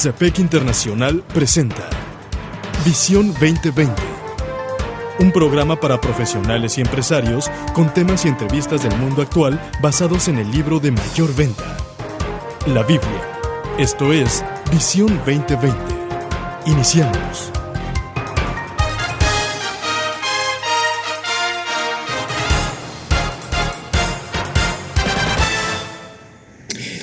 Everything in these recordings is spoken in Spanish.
CEPEC Internacional presenta Visión 2020, un programa para profesionales y empresarios con temas y entrevistas del mundo actual basados en el libro de mayor venta, la Biblia. Esto es Visión 2020. Iniciamos.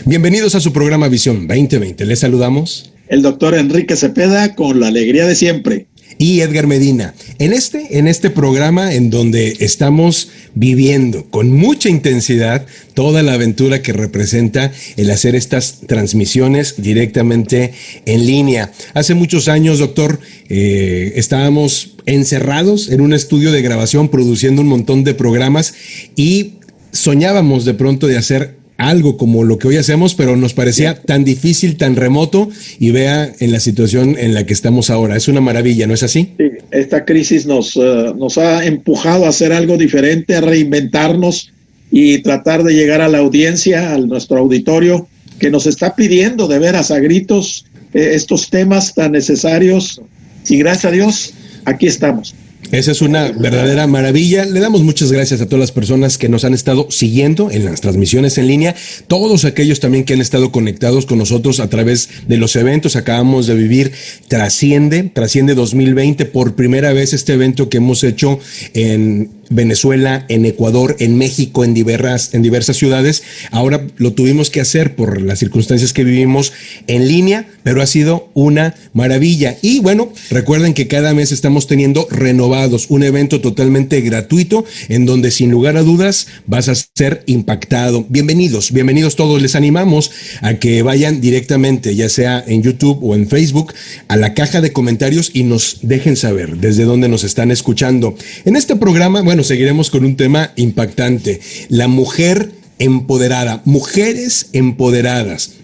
Bienvenidos a su programa Visión 2020. Les saludamos el doctor Enrique Cepeda con la alegría de siempre. Y Edgar Medina. En este programa en donde estamos viviendo con mucha intensidad toda la aventura que representa el hacer estas transmisiones directamente en línea. Hace muchos años, doctor, estábamos encerrados en un estudio de grabación produciendo un montón de programas y soñábamos de pronto de hacer algo como lo que hoy hacemos, pero nos parecía tan difícil, tan remoto, y vea en la situación en la que estamos ahora. Es una maravilla, ¿no es así? Sí, esta crisis nos ha empujado a hacer algo diferente, a reinventarnos y tratar de llegar a la audiencia, a nuestro auditorio, que nos está pidiendo de veras a gritos estos temas tan necesarios, y gracias a Dios, aquí estamos. Esa es una verdadera maravilla. Le damos muchas gracias a todas las personas que nos han estado siguiendo en las transmisiones en línea, todos aquellos también que han estado conectados con nosotros a través de los eventos. Acabamos de vivir Trasciende 2020, por primera vez este evento que hemos hecho en Venezuela, en Ecuador, en México, en diversas ciudades. Ahora lo tuvimos que hacer por las circunstancias que vivimos en línea, pero ha sido una maravilla. Y bueno, recuerden que cada mes estamos teniendo renovados un evento totalmente gratuito en donde sin lugar a dudas vas a ser impactado. Bienvenidos todos. Les animamos a que vayan directamente, ya sea en YouTube o en Facebook, a la caja de comentarios y nos dejen saber desde dónde nos están escuchando. En este programa, bueno, seguiremos con un tema impactante: la mujer empoderada, mujeres empoderadas.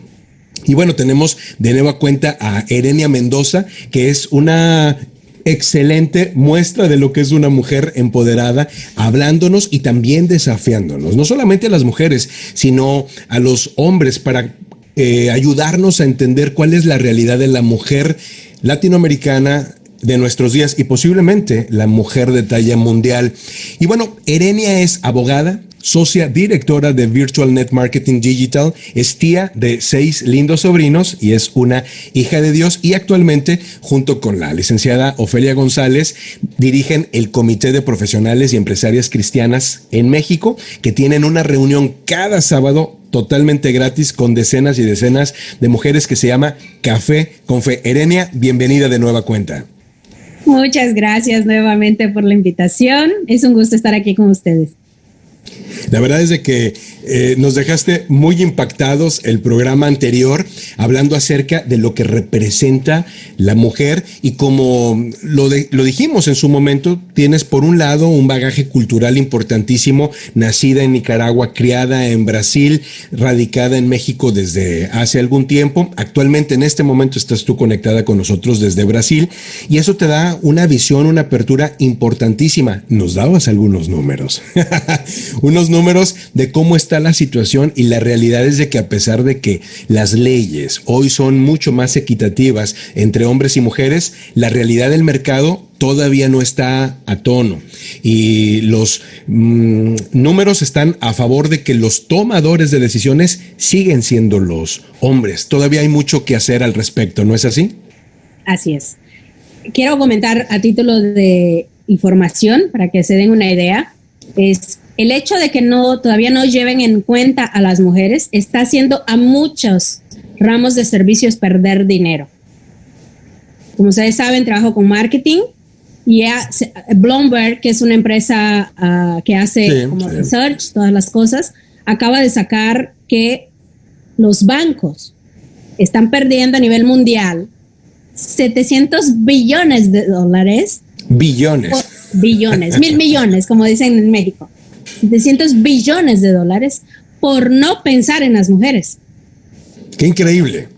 Y bueno, tenemos de nueva cuenta a Erenia Mendoza, que es una excelente muestra de lo que es una mujer empoderada, hablándonos y también desafiándonos, no solamente a las mujeres, sino a los hombres, para ayudarnos a entender cuál es la realidad de la mujer latinoamericana de nuestros días y posiblemente la mujer de talla mundial. Y bueno, Erenia es abogada, socia directora de Virtual Net Marketing Digital, es tía de 6 lindos sobrinos y es una hija de Dios, y actualmente junto con la licenciada Ofelia González dirigen el Comité de Profesionales y Empresarias Cristianas en México, que tienen una reunión cada sábado totalmente gratis con decenas y decenas de mujeres que se llama Café con Fe. Erenia, bienvenida de nueva cuenta. Muchas gracias nuevamente por la invitación. Es un gusto estar aquí con ustedes. La verdad es de que nos dejaste muy impactados el programa anterior, hablando acerca de lo que representa la mujer, y como lo dijimos en su momento, tienes por un lado un bagaje cultural importantísimo, nacida en Nicaragua, criada en Brasil, radicada en México desde hace algún tiempo. Actualmente, en este momento, estás tú conectada con nosotros desde Brasil, y eso te da una visión, una apertura importantísima. Nos dabas algunos números, unos números de cómo está la situación, y la realidad es de que a pesar de que las leyes hoy son mucho más equitativas entre hombres y mujeres, la realidad del mercado todavía no está a tono, y los números están a favor de que los tomadores de decisiones siguen siendo los hombres. Todavía hay mucho que hacer al respecto, ¿no es así? Así es. Quiero comentar a título de información para que se den una idea. Es el hecho de que todavía no lleven en cuenta a las mujeres está haciendo a muchos ramos de servicios perder dinero. Como ustedes saben, trabajo con marketing, y Bloomberg, que es una empresa que hace research, todas las cosas, acaba de sacar que los bancos están perdiendo a nivel mundial 700 billones de dólares. Billones. Billones, 1,000 millones, como dicen en México. 700 billones de dólares por no pensar en las mujeres. ¡Qué increíble!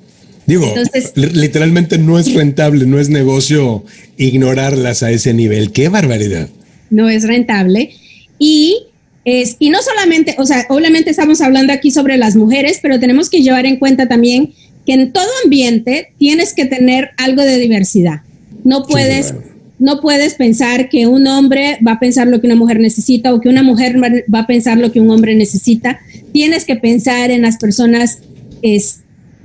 Digo, entonces, literalmente no es rentable, no es negocio ignorarlas a ese nivel. ¡Qué barbaridad! No es rentable. Y no solamente, o sea, obviamente estamos hablando aquí sobre las mujeres, pero tenemos que llevar en cuenta también que en todo ambiente tienes que tener algo de diversidad. No puedes pensar que un hombre va a pensar lo que una mujer necesita o que una mujer va a pensar lo que un hombre necesita. Tienes que pensar en las personas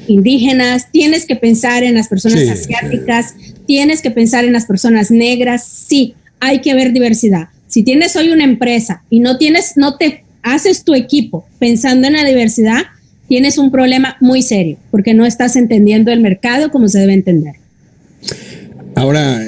indígenas, tienes que pensar en las personas asiáticas, tienes que pensar en las personas negras. Sí, hay que ver diversidad. Si tienes hoy una empresa y no te haces tu equipo pensando en la diversidad, tienes un problema muy serio, porque no estás entendiendo el mercado como se debe entender. Ahora,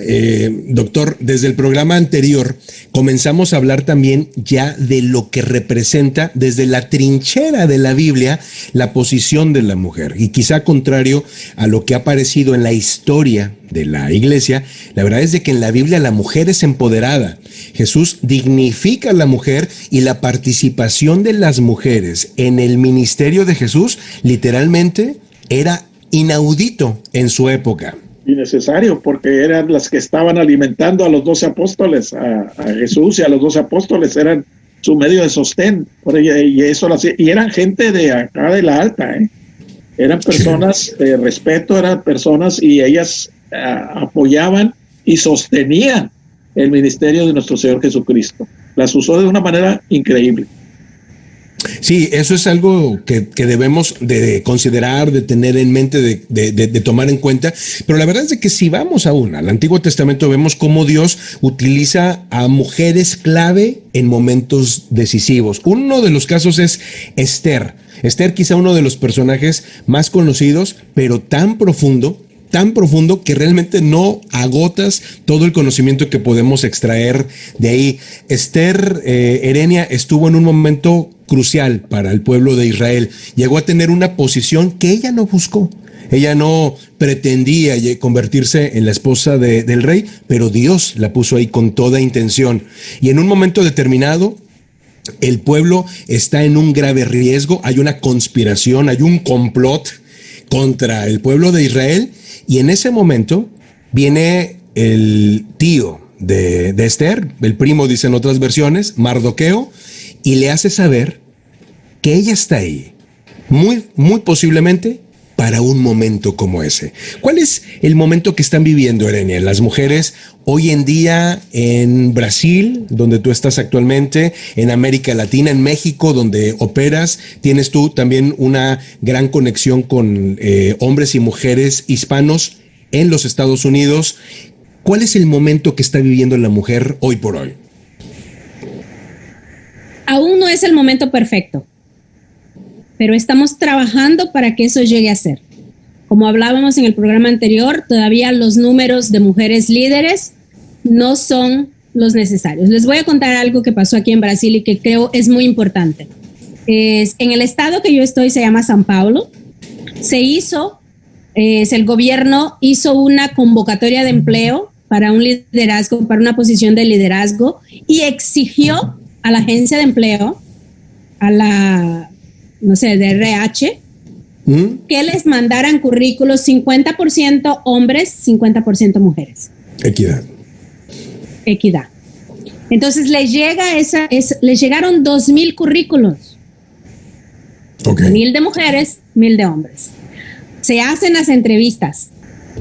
doctor, desde el programa anterior comenzamos a hablar también ya de lo que representa desde la trinchera de la Biblia la posición de la mujer. Y quizá contrario a lo que ha aparecido en la historia de la iglesia, la verdad es de que en la Biblia la mujer es empoderada. Jesús dignifica a la mujer y la participación de las mujeres en el ministerio de Jesús literalmente era inaudito en su época. Innecesario, porque eran las que estaban alimentando a los 12 apóstoles, a Jesús y a los 12 apóstoles, eran su medio de sostén, y eran gente de acá de la alta, eran personas de respeto, eran personas, y ellas apoyaban y sostenían el ministerio de nuestro Señor Jesucristo. Las usó de una manera increíble. Sí, eso es algo que debemos de considerar, de tener en mente, de tomar en cuenta. Pero la verdad es de que si vamos aún al Antiguo Testamento, vemos cómo Dios utiliza a mujeres clave en momentos decisivos. Uno de los casos es Esther. Esther, quizá uno de los personajes más conocidos, pero tan profundo que realmente no agotas todo el conocimiento que podemos extraer de ahí. Esther Erenia estuvo en un momento crucial para el pueblo de Israel. Llegó a tener una posición que ella no buscó. Ella no pretendía convertirse en la esposa del rey, pero Dios la puso ahí con toda intención. Y en un momento determinado, el pueblo está en un grave riesgo, hay una conspiración, hay un complot contra el pueblo de Israel, y en ese momento viene el tío de Esther, el primo, dicen otras versiones, Mardoqueo, y le hace saber que ella está ahí, muy posiblemente para un momento como ese. ¿Cuál es el momento que están viviendo, Erenia, las mujeres hoy en día en Brasil, donde tú estás actualmente, en América Latina, en México, donde operas? Tienes tú también una gran conexión con hombres y mujeres hispanos en los Estados Unidos. ¿Cuál es el momento que está viviendo la mujer hoy por hoy? Aún no es el momento perfecto, pero estamos trabajando para que eso llegue a ser. Como hablábamos en el programa anterior, todavía los números de mujeres líderes no son los necesarios. Les voy a contar algo que pasó aquí en Brasil y que creo es muy importante. En el estado que yo estoy, se llama São Paulo, el gobierno hizo una convocatoria de empleo para un liderazgo, para una posición de liderazgo, y exigió a la agencia de empleo, a la, de RH, que les mandaran currículos 50% hombres, 50% mujeres. Equidad. Entonces les llegaron 2,000 currículos. 1,000 de mujeres, 1,000 de hombres. Se hacen las entrevistas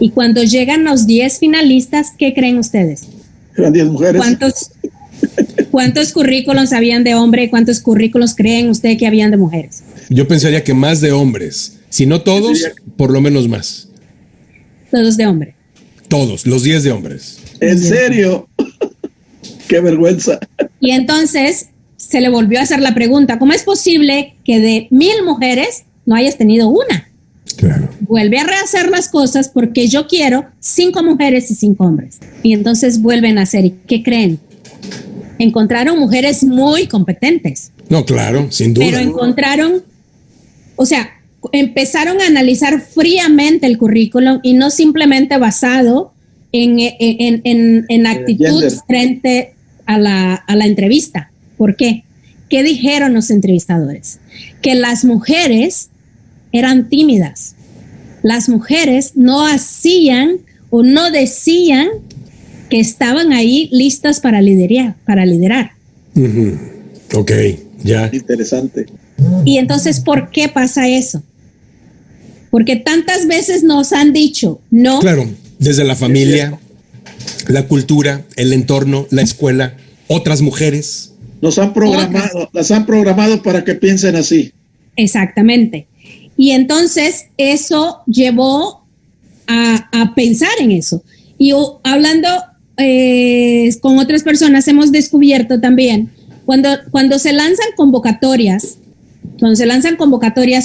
y cuando llegan los 10 finalistas, ¿qué creen ustedes? Eran 10 mujeres. ¿Cuántos currículos habían de hombre y cuántos currículos creen usted que habían de mujeres? Yo pensaría que más de hombres. Si no todos, por lo menos más. Todos de hombre. Todos, los 10 de hombres. ¿En serio? ¡Qué vergüenza! Y entonces se le volvió a hacer la pregunta, ¿cómo es posible que de 1,000 mujeres no hayas tenido una? Claro. Vuelve a rehacer las cosas porque yo quiero 5 mujeres y 5 hombres. Y entonces vuelven a hacer. ¿Y qué creen? Encontraron mujeres muy competentes. No, claro, sin duda. Pero empezaron a analizar fríamente el currículum y no simplemente basado en actitud frente a la entrevista. ¿Por qué? ¿Qué dijeron los entrevistadores? Que las mujeres eran tímidas. Las mujeres no hacían o no decían que estaban ahí listas para liderar. Uh-huh. Ok, ya. Interesante. Y entonces, ¿por qué pasa eso? Porque tantas veces nos han dicho no. Claro, desde la familia, la cultura, el entorno, la escuela, otras mujeres. Las han programado para que piensen así. Exactamente. Y entonces eso llevó a pensar en eso. Y hablando con otras personas hemos descubierto también, cuando se lanzan convocatorias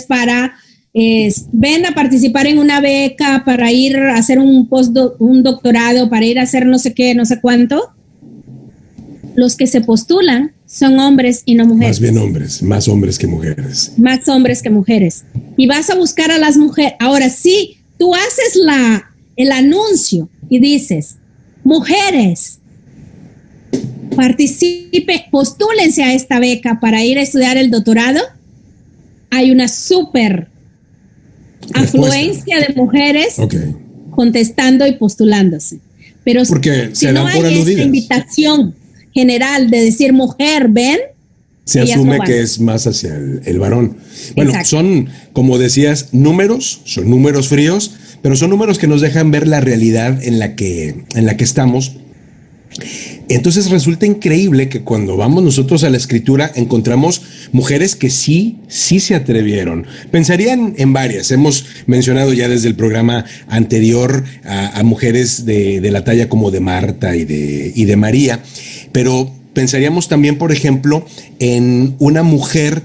para ven a participar en una beca, para ir a hacer un doctorado, para ir a hacer no sé qué, no sé cuánto, los que se postulan son hombres y no mujeres. Más bien hombres, más hombres que mujeres. Más hombres que mujeres. Y vas a buscar a las mujeres. Ahora sí, tú haces el anuncio y dices, mujeres, postúlense a esta beca para ir a estudiar el doctorado. Hay una súper afluencia de mujeres contestando y postulándose. Pero porque si no hay esta invitación general de decir mujer, ven, se asume que es más hacia el varón. Bueno, son, como decías, son números fríos, pero son números que nos dejan ver la realidad en la que estamos. Entonces resulta increíble que cuando vamos nosotros a la escritura encontramos mujeres que sí se atrevieron. Pensarían en varias. Hemos mencionado ya desde el programa anterior a mujeres de la talla como de Marta y de María, pero pensaríamos también, por ejemplo, en una mujer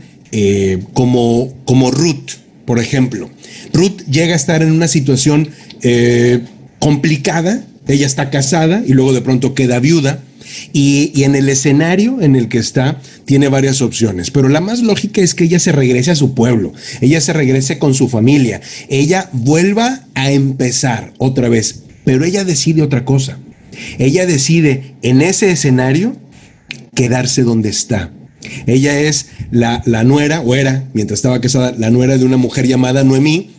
como Ruth, por ejemplo. Ruth llega a estar en una situación complicada. Ella está casada y luego de pronto queda viuda. Y en el escenario en el que está, tiene varias opciones, pero la más lógica es que ella se regrese a su pueblo, ella se regrese con su familia, ella vuelva a empezar otra vez, pero ella decide otra cosa. Ella decide en ese escenario quedarse donde está. Ella es la nuera, o era, mientras estaba casada, la nuera de una mujer llamada Noemí,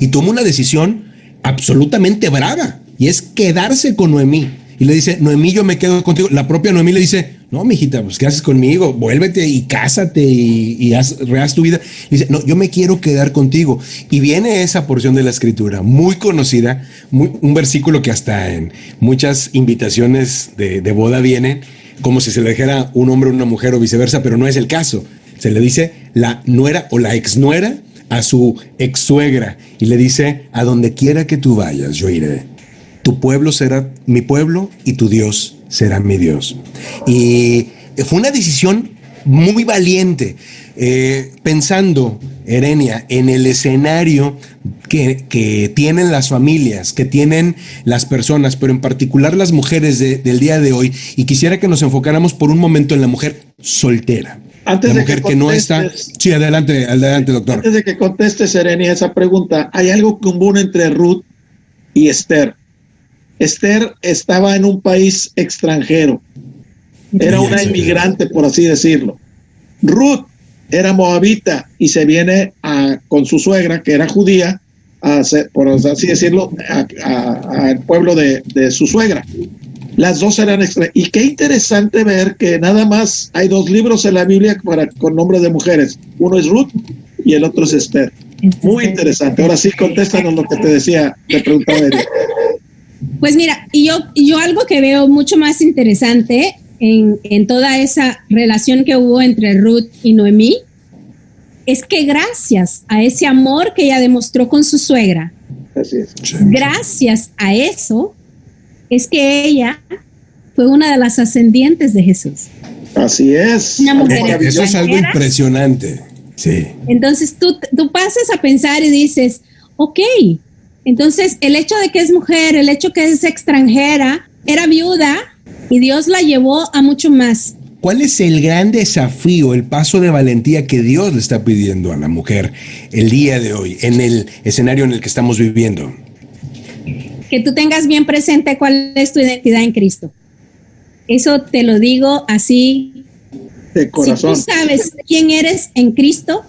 y tomó una decisión absolutamente brava, y es quedarse con Noemí. Y le dice, Noemí, yo me quedo contigo. La propia Noemí le dice, no, mijita, pues ¿qué haces conmigo? Vuélvete y cásate y rehaz tu vida. Y dice, no, yo me quiero quedar contigo. Y viene esa porción de la escritura, muy conocida, un versículo que hasta en muchas invitaciones de boda viene, como si se le dijera un hombre a una mujer o viceversa, pero no es el caso. Se le dice la nuera o la exnuera a su ex suegra y le dice, a donde quiera que tú vayas, yo iré. Tu pueblo será mi pueblo y tu Dios será mi Dios. Y fue una decisión muy valiente, pensando, Erenia, en el escenario que tienen las familias, que tienen las personas, pero en particular las mujeres del día de hoy. Y quisiera que nos enfocáramos por un momento en la mujer soltera. Antes la mujer que no está... Sí, adelante, doctor. Antes de que contestes, Erenia, esa pregunta, hay algo común entre Ruth y Esther. Esther estaba en un país extranjero, era una inmigrante, por así decirlo. Ruth era moabita y se viene con su suegra, que era judía, por así decirlo, al pueblo de su suegra. Las dos eran extranjeras. Y qué interesante ver que nada más hay 2 libros en la Biblia con nombres de mujeres. Uno es Ruth y el otro es Esther. Muy interesante. Ahora sí, contéstanos lo que te preguntaba Erenia. Pues mira, y yo algo que veo mucho más interesante en toda esa relación que hubo entre Ruth y Noemí es que gracias a ese amor que ella demostró con su suegra, gracias a eso es que ella fue una de las ascendientes de Jesús. Así es. Una mujer eso es algo impresionante. Sí. Entonces tú pasas a pensar y dices, ok, entonces el hecho de que es mujer, el hecho que es extranjera, era viuda y Dios la llevó a mucho más. ¿Cuál es el gran desafío, el paso de valentía que Dios le está pidiendo a la mujer el día de hoy, en el escenario en el que estamos viviendo? Que tú tengas bien presente cuál es tu identidad en Cristo. Eso te lo digo así. De corazón. Si tú sabes quién eres en Cristo,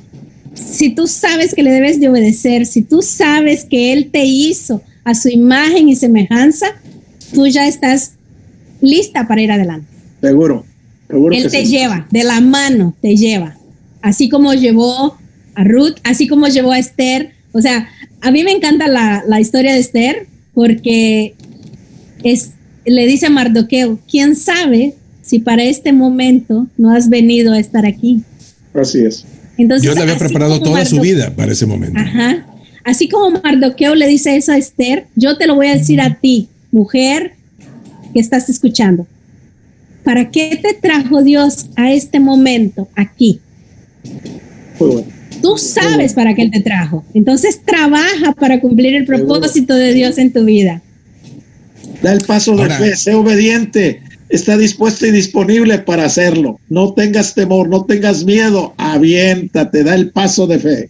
si tú sabes que le debes de obedecer, si tú sabes que Él te hizo a su imagen y semejanza, tú ya estás lista para ir adelante. Seguro Él te lleva, de la mano te lleva. Así como llevó a Ruth, así como llevó a Esther, O sea, a mí me encanta la historia de Esther porque le dice a Mardoqueo, ¿quién sabe si para este momento no has venido a estar aquí? Así es. Entonces, Dios le había preparado toda su vida para ese momento. Ajá. Así como Mardoqueo le dice eso a Esther, yo te lo voy a decir a ti, mujer que estás escuchando. ¿Para qué te trajo Dios a este momento aquí? Muy bueno. Tú sabes para qué Él te trajo. Entonces trabaja para cumplir el propósito de Dios en tu vida. Da el paso de fe, sé obediente, está dispuesto y disponible para hacerlo. No tengas temor, no tengas miedo, aviéntate, da el paso de fe.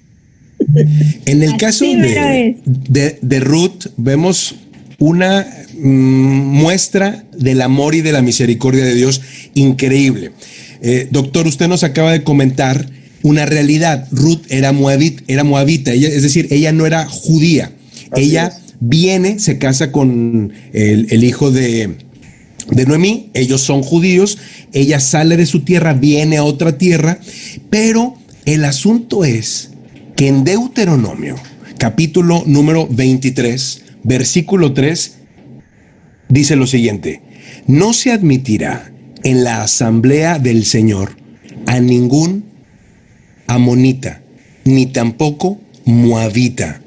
En el caso de Ruth, vemos una muestra del amor y de la misericordia de Dios increíble. Doctor, usted nos acaba de comentar una realidad. Ruth era moabita, es decir, ella no era judía. Ella viene, se casa con el hijo de Noemí, ellos son judíos, ella sale de su tierra, viene a otra tierra, pero el asunto es que en Deuteronomio, capítulo número 23, versículo 3, dice lo siguiente: no se admitirá en la asamblea del Señor a ningún amonita, ni tampoco moabita,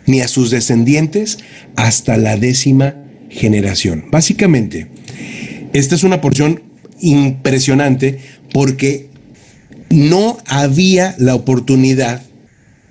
ni a sus descendientes hasta la 10ª generación. Básicamente, esta es una porción impresionante porque no había la oportunidad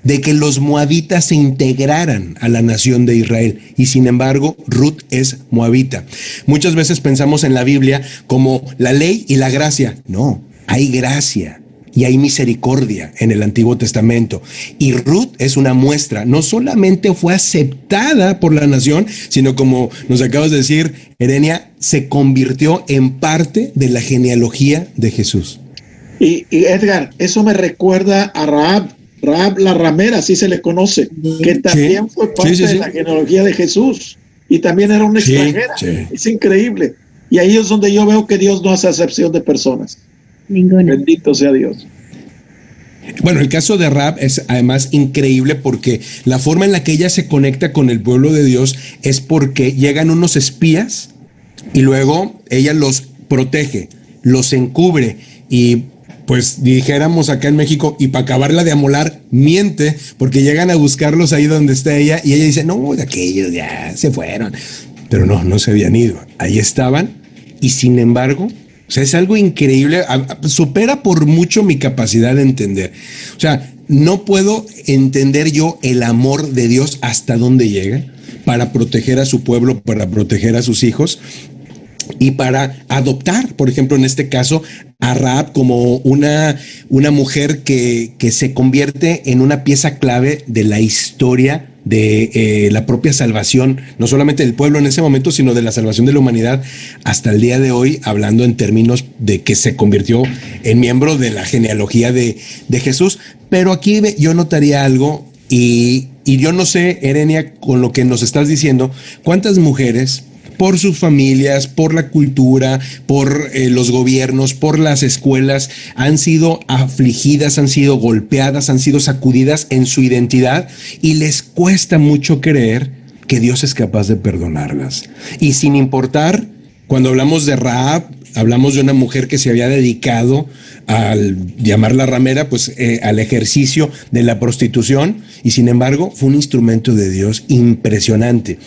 de que los moabitas se integraran a la nación de Israel, y sin embargo Ruth es moabita. Muchas veces pensamos en la Biblia como la ley y la gracia. No, hay gracia y hay misericordia en el Antiguo Testamento, y Ruth es una muestra. No solamente fue aceptada por la nación, sino, como nos acabas de decir, Erenia, se convirtió en parte de la genealogía de Jesús. Y Edgar, eso me recuerda a Rahab la ramera, así se le conoce, que también fue parte de la genealogía de Jesús, y también era una extranjera. Es increíble. Y ahí es donde yo veo que Dios no hace acepción de personas. Ninguna. Bendito sea Dios. Bueno, el caso de Rahab es además increíble porque la forma en la que ella se conecta con el pueblo de Dios es porque llegan unos espías y luego ella los protege, los encubre, y pues dijéramos acá en México, y para acabarla de amolar, miente, porque llegan a buscarlos ahí donde está ella, y ella dice, no, aquellos ya se fueron. Pero no se habían ido, ahí estaban, y sin embargo, o sea, es algo increíble, supera por mucho mi capacidad de entender. O sea, no puedo entender yo el amor de Dios hasta dónde llega para proteger a su pueblo, para proteger a sus hijos y para adoptar, por ejemplo, en este caso, a Rahab como una mujer que se convierte en una pieza clave de la historia de la propia salvación, no solamente del pueblo en ese momento, sino de la salvación de la humanidad hasta el día de hoy, hablando en términos de que se convirtió en miembro de la genealogía de Jesús. Pero aquí yo notaría algo, y yo no sé, Erenia, con lo que nos estás diciendo, cuántas mujeres, por sus familias, por la cultura, por los gobiernos, por las escuelas, han sido afligidas, han sido golpeadas, han sido sacudidas en su identidad, y les cuesta mucho creer que Dios es capaz de perdonarlas. Y sin importar, cuando hablamos de Rahab, hablamos de una mujer que se había dedicado, al llamarla ramera, pues al ejercicio de la prostitución, y sin embargo fue un instrumento de Dios impresionante.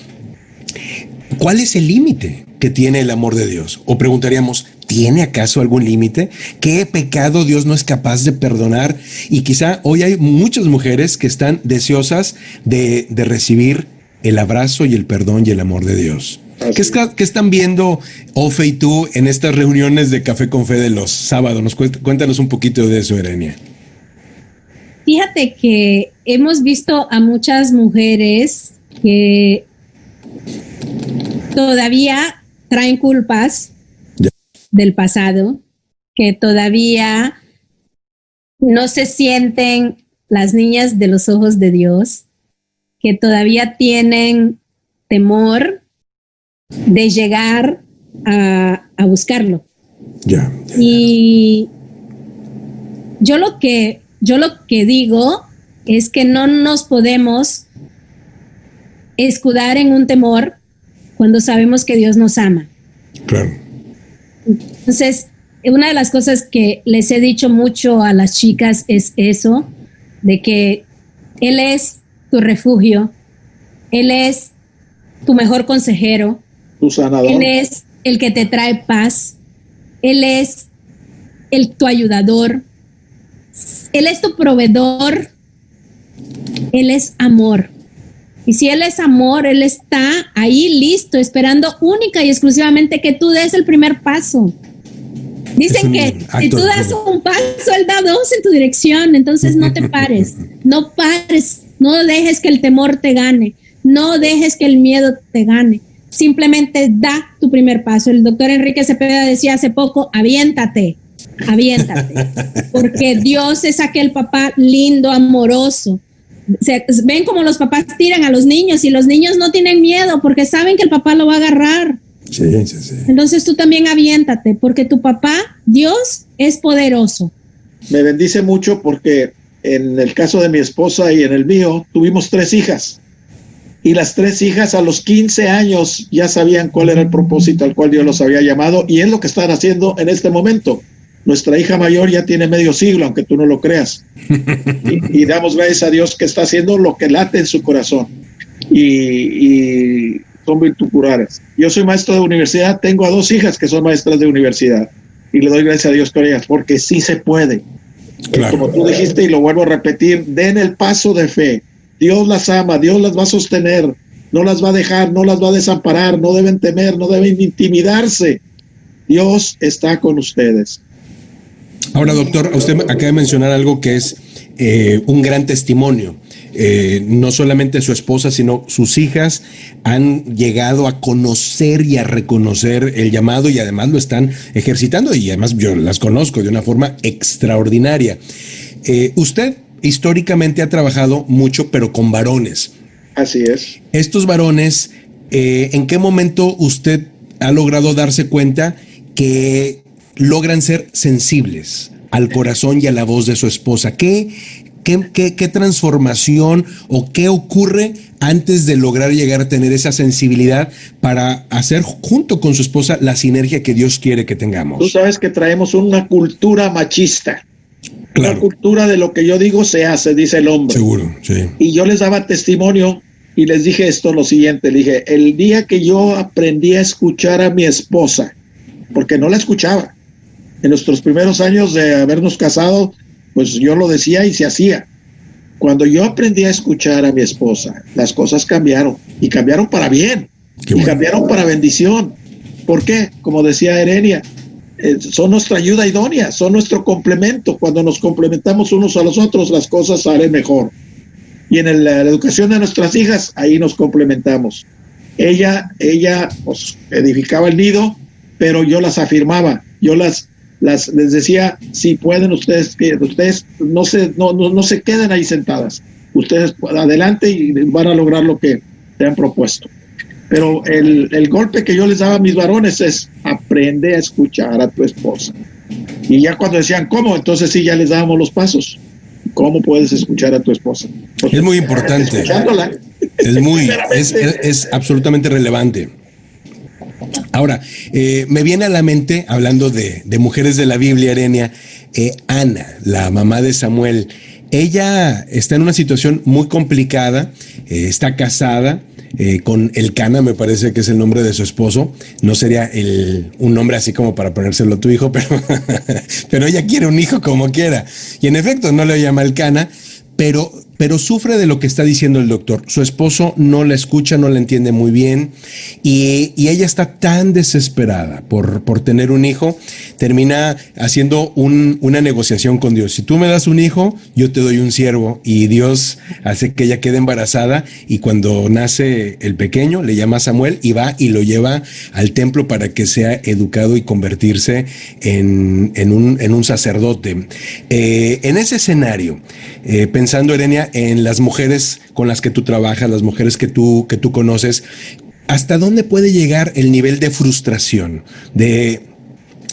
¿Cuál es el límite que tiene el amor de Dios? O preguntaríamos, ¿tiene acaso algún límite? ¿Qué pecado Dios no es capaz de perdonar? Y quizá hoy hay muchas mujeres que están deseosas de recibir el abrazo y el perdón y el amor de Dios. ¿Qué están viendo, Ofe y tú, en estas reuniones de Café con Fe de los sábados? Cuéntanos un poquito de eso, Erenia. Fíjate que hemos visto a muchas mujeres que todavía traen culpas del pasado, que todavía no se sienten las niñas de los ojos de Dios, que todavía tienen temor de llegar a buscarlo. Y yo lo que digo es que no nos podemos escudar en un temor cuando sabemos que Dios nos ama. Claro. Entonces, una de las cosas que les he dicho mucho a las chicas es eso, de que Él es tu refugio, Él es tu mejor consejero, tu sanador. Él es el que te trae paz, Él es tu ayudador, Él es tu proveedor, Él es amor. Y si Él es amor, Él está ahí listo, esperando única y exclusivamente que tú des el primer paso. Dicen que si tú das un paso, Él da dos en tu dirección. Entonces no te pares, no pares, no dejes que el temor te gane, no dejes que el miedo te gane. Simplemente da tu primer paso. El doctor Enrique Cepeda decía hace poco, aviéntate, porque Dios es aquel papá lindo, amoroso. Ven como los papás tiran a los niños y los niños no tienen miedo porque saben que el papá lo va a agarrar. Sí. Entonces tú también aviéntate, porque tu papá, Dios, es poderoso. Me bendice mucho porque en el caso de mi esposa y en el mío, tuvimos 3 hijas. Y las 3 hijas a los 15 años ya sabían cuál era el propósito al cual Dios los había llamado, y es lo que están haciendo en este momento. Nuestra hija mayor ya tiene medio siglo, aunque tú no lo creas. Y damos gracias a Dios que está haciendo lo que late en su corazón. Y son virtuculares. Yo soy maestro de universidad, tengo a 2 hijas que son maestras de universidad. Y le doy gracias a Dios por ellas, porque sí se puede. Claro. Como tú dijiste, y lo vuelvo a repetir, den el paso de fe. Dios las ama, Dios las va a sostener, no las va a dejar, no las va a desamparar, no deben temer, no deben intimidarse. Dios está con ustedes. Ahora, doctor, usted acaba de mencionar algo que es un gran testimonio. No solamente su esposa, sino sus hijas han llegado a conocer y a reconocer el llamado y además lo están ejercitando, y además yo las conozco de una forma extraordinaria. Usted históricamente ha trabajado mucho, pero con varones. Así es. Estos varones, ¿en qué momento usted ha logrado darse cuenta que logran ser sensibles al corazón y a la voz de su esposa? ¿Qué transformación o qué ocurre antes de lograr llegar a tener esa sensibilidad para hacer junto con su esposa la sinergia que Dios quiere que tengamos? Tú sabes que traemos una cultura machista. Claro. Una cultura de lo que yo digo se hace, dice el hombre. Seguro, sí. Y yo les daba testimonio y les dije lo siguiente, le dije, el día que yo aprendí a escuchar a mi esposa, porque no la escuchaba, en nuestros primeros años de habernos casado, pues yo lo decía y se hacía. Cuando yo aprendí a escuchar a mi esposa, las cosas cambiaron, y cambiaron para bien, y cambiaron para bendición. ¿Por qué? Como decía Erenia, son nuestra ayuda idónea, son nuestro complemento. Cuando nos complementamos unos a los otros, las cosas salen mejor. Y en la educación de nuestras hijas, ahí nos complementamos. Ella pues, edificaba el nido, pero yo las afirmaba, yo les decía, si pueden ustedes no se queden ahí sentadas, ustedes adelante y van a lograr lo que te han propuesto. Pero el golpe que yo les daba a mis varones es, aprende a escuchar a tu esposa. Y ya cuando decían, ¿cómo? Entonces sí, ya les dábamos los pasos. ¿Cómo puedes escuchar a tu esposa? Pues, es muy importante. Escuchándola. Es absolutamente relevante. Ahora, me viene a la mente, hablando de mujeres de la Biblia, Erenia, Ana, la mamá de Samuel. Ella está en una situación muy complicada, está casada con Elcana, me parece que es el nombre de su esposo. No sería un nombre así como para ponérselo a tu hijo, pero ella quiere un hijo como quiera. Y en efecto, no le llama Elcana, pero sufre de lo que está diciendo el doctor. Su esposo no la escucha, no la entiende muy bien, y ella está tan desesperada por tener un hijo, termina haciendo una negociación con Dios. Si tú me das un hijo, yo te doy un siervo, y Dios hace que ella quede embarazada, y cuando nace el pequeño, le llama a Samuel y va y lo lleva al templo para que sea educado y convertirse en un sacerdote. En ese escenario, pensando, Erenia, en las mujeres con las que tú trabajas, las mujeres que tú conoces, ¿hasta dónde puede llegar el nivel de frustración, de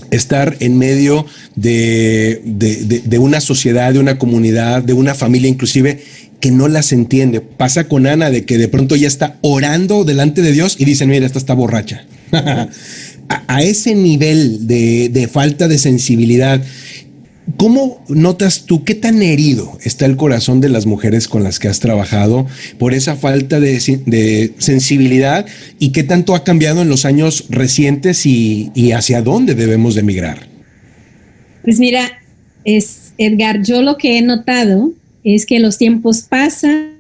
estar en medio de una sociedad, de una comunidad, de una familia inclusive, que no las entiende. Pasa con Ana de que de pronto ya está orando delante de Dios y dicen, mira, esta está borracha. a ese nivel de falta de sensibilidad, ¿cómo notas tú qué tan herido está el corazón de las mujeres con las que has trabajado por esa falta de sensibilidad y qué tanto ha cambiado en los años recientes y hacia dónde debemos de migrar? Pues mira, Edgar, yo lo que he notado es que los tiempos pasan,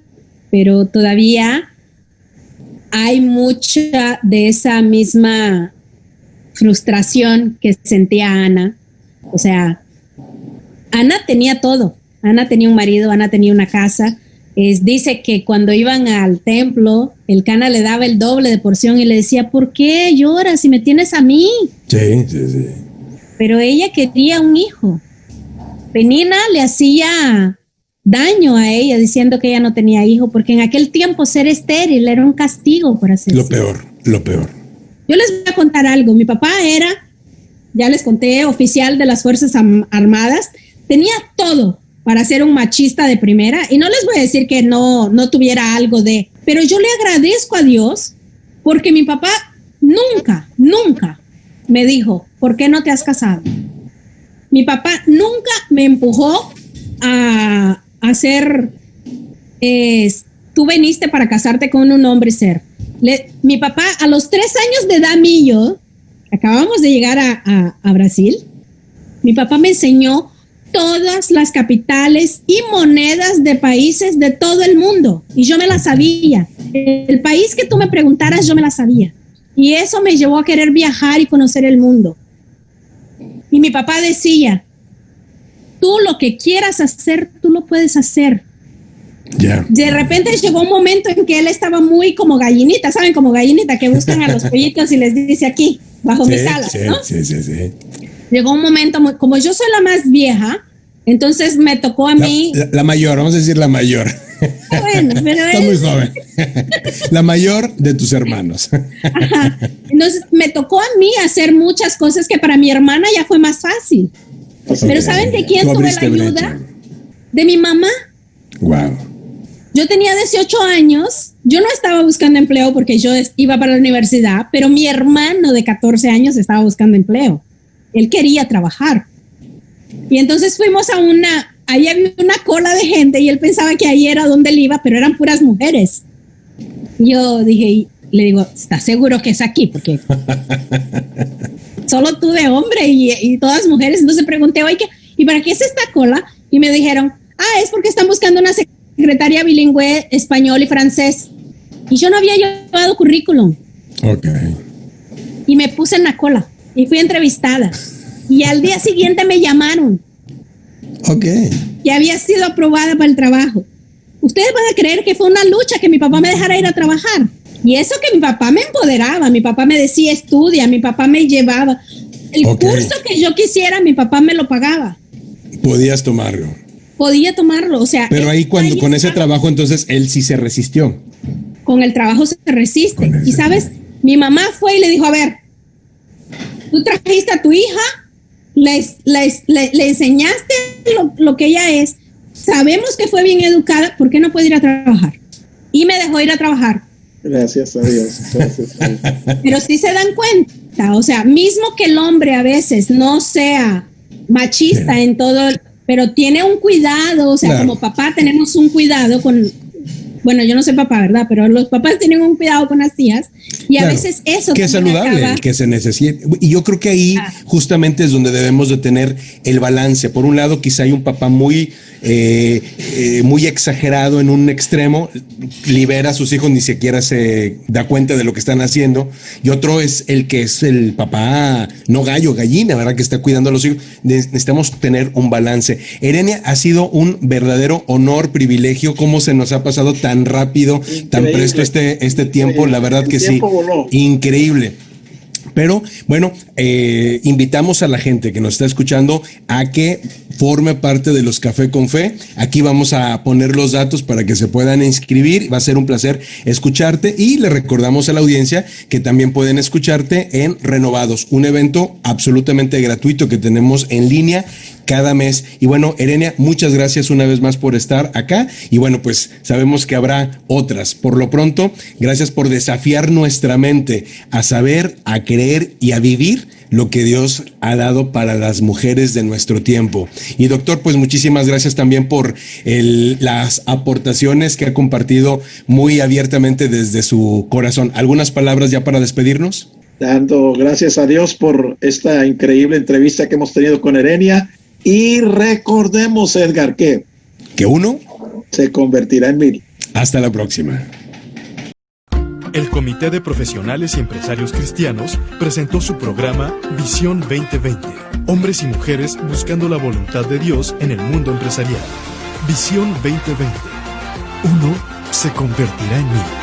pero todavía hay mucha de esa misma frustración que sentía Ana. O sea, Ana tenía todo. Ana tenía un marido, Ana tenía una casa. Dice que cuando iban al templo, el Cana le daba el doble de porción y le decía, ¿por qué lloras si me tienes a mí? Sí. Pero ella quería un hijo. Penina le hacía daño a ella diciendo que ella no tenía hijo, porque en aquel tiempo ser estéril era un castigo, por así decirlo. Lo peor. Yo les voy a contar algo. Mi papá era, ya les conté, oficial de las Fuerzas Armadas. Tenía todo para ser un machista de primera, y no les voy a decir que no tuviera algo de, pero yo le agradezco a Dios porque mi papá nunca me dijo, ¿por qué no te has casado? Mi papá nunca me empujó a hacer, tú veniste para casarte con un hombre ser. Mi papá a los 3 años de edad mío, acabamos de llegar a Brasil, mi papá me enseñó todas las capitales y monedas de países de todo el mundo, y yo me las sabía. El país que tú me preguntaras, yo me las sabía, y eso me llevó a querer viajar y conocer el mundo. Y mi papá decía, tú lo que quieras hacer, tú lo puedes hacer. Yeah. De repente llegó un momento en que él estaba muy como gallinita, ¿saben? Como gallinita que buscan a los pollitos y les dice aquí, bajo mis alas, ¿no? Sí. Llegó un momento, como yo soy la más vieja, entonces me tocó a mí. La mayor, vamos a decir la mayor. Bueno, pero está muy joven. La mayor de tus hermanos. Ajá. Entonces me tocó a mí hacer muchas cosas que para mi hermana ya fue más fácil. Okay. Pero ¿saben de quién tuve la ayuda? Brecha. De mi mamá. Wow. Yo tenía 18 años, yo no estaba buscando empleo porque yo iba para la universidad, pero mi hermano de 14 años estaba buscando empleo. Él quería trabajar. Y entonces fuimos ahí había una cola de gente y él pensaba que ahí era donde él iba, pero eran puras mujeres. Yo dije, le digo, ¿estás seguro que es aquí? Porque solo tú de hombre y todas mujeres. Entonces pregunté, oye, ¿y para qué es esta cola? Y me dijeron, es porque están buscando una secretaria bilingüe español y francés. Y yo no había llevado currículum. Ok. Y me puse en la cola y fui entrevistada. Y al día siguiente me llamaron. Ok. Y había sido aprobada para el trabajo. Ustedes van a creer que fue una lucha que mi papá me dejara ir a trabajar. Y eso que mi papá me empoderaba, mi papá me decía estudia, mi papá me llevaba. El curso que yo quisiera, mi papá me lo pagaba. Podías tomarlo. Podía tomarlo, o sea. Pero ahí con ese trabajo, entonces él sí se resistió. Con el trabajo se resiste. Y sabes, mi mamá fue y le dijo, a ver, tú trajiste a tu hija, le enseñaste lo que ella es, sabemos que fue bien educada, ¿por qué no puede ir a trabajar? Y me dejó ir a trabajar. Gracias a Dios. Pero sí se dan cuenta, o sea, mismo que el hombre a veces no sea machista en todo, pero tiene un cuidado, o sea, como papá tenemos un cuidado con, bueno, yo no soy papá, ¿verdad? Pero los papás tienen un cuidado con las tías y a veces eso que es saludable, que se necesita. Y yo creo que ahí justamente es donde debemos de tener el balance. Por un lado, quizá hay un papá muy exagerado en un extremo, libera a sus hijos, ni siquiera se da cuenta de lo que están haciendo, y otro es el que es el papá, no gallo, gallina, ¿verdad? Que está cuidando a los hijos. Necesitamos tener un balance. Erenia, ha sido un verdadero honor, privilegio, cómo se nos ha pasado tan rápido, increíble, tan presto este tiempo, la verdad que sí, voló. Increíble. Pero bueno, invitamos a la gente que nos está escuchando a que forme parte de los Café con Fe. Aquí vamos a poner los datos para que se puedan inscribir. Va a ser un placer escucharte y le recordamos a la audiencia que también pueden escucharte en Renovados, un evento absolutamente gratuito que tenemos en línea cada mes. Y bueno, Erenia, muchas gracias una vez más por estar acá. Y bueno, pues sabemos que habrá otras. Por lo pronto, gracias por desafiar nuestra mente a saber, a creer y a vivir lo que Dios ha dado para las mujeres de nuestro tiempo. Y doctor, pues muchísimas gracias también por las aportaciones que ha compartido muy abiertamente desde su corazón. ¿Algunas palabras ya para despedirnos? Dando gracias a Dios por esta increíble entrevista que hemos tenido con Erenia. Y recordemos, Edgar, que uno se convertirá en 1000. Hasta la próxima. El Comité de Profesionales y Empresarios Cristianos presentó su programa Visión 2020. Hombres y mujeres buscando la voluntad de Dios en el mundo empresarial. Visión 2020. Uno se convertirá en 1000.